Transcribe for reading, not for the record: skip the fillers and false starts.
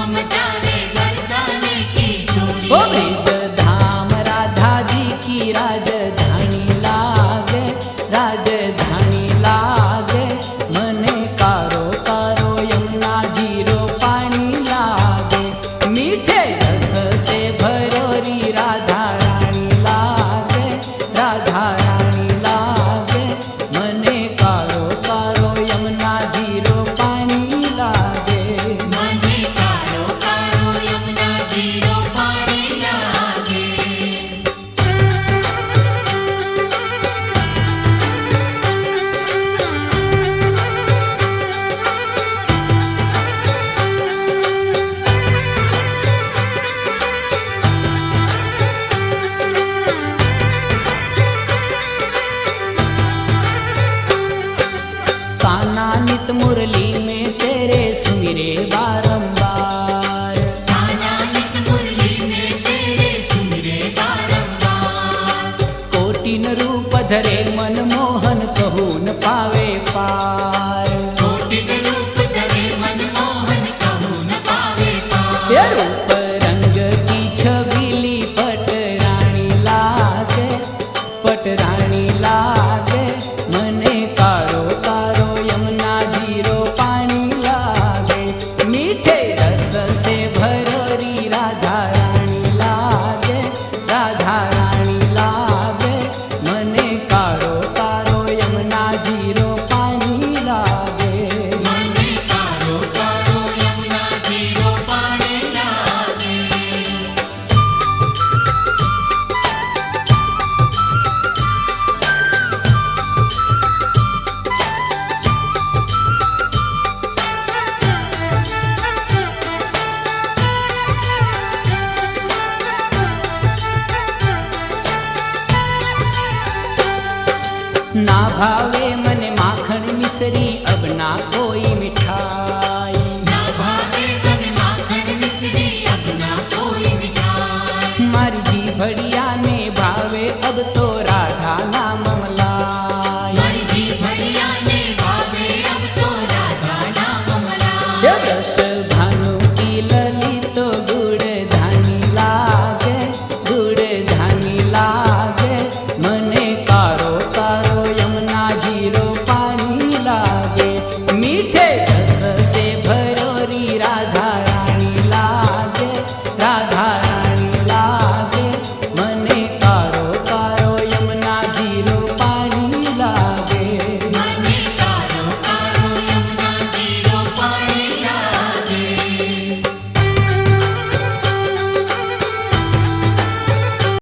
मचावे बरसाने की चोरी। ओ ब्रिज धाम राधा जी की राजधानी लागे, राजधानी लागे। मने कारो कारो यमुना जीरो पानी लागे, मीठे रस से भरोरी राधा रानी लागे, राधा रानी लागे। मने कारो कारो यमुना जीरो पानी लागे, मने कारो कारो यमुना जीरो पानी लागे। कान्हा नित मुरली में तेरे सुमिरे बारंबार, कान्हा नित मुरली में तेरे सुमिरे बारंबार। कोटिन रूप धरे मनमोहन कहूँ न पावे पार। कोटिन रूप धरे मनमोहन कहूँ न पावे पार। ये रूप रंग की छबीली पटरानी लागे, पटरानी लागे। मने कारो कारो यमुना जीरो पानी लागे, मीठे रस से भरोरी राधा रानी लागे, राधा रानी लागे। मने कारो कारो यमुना जीरो पानी लागे, मने कारो कारो यमुना जीरो पानी लागे। ना भावे मने माखण मिसरी अब ना को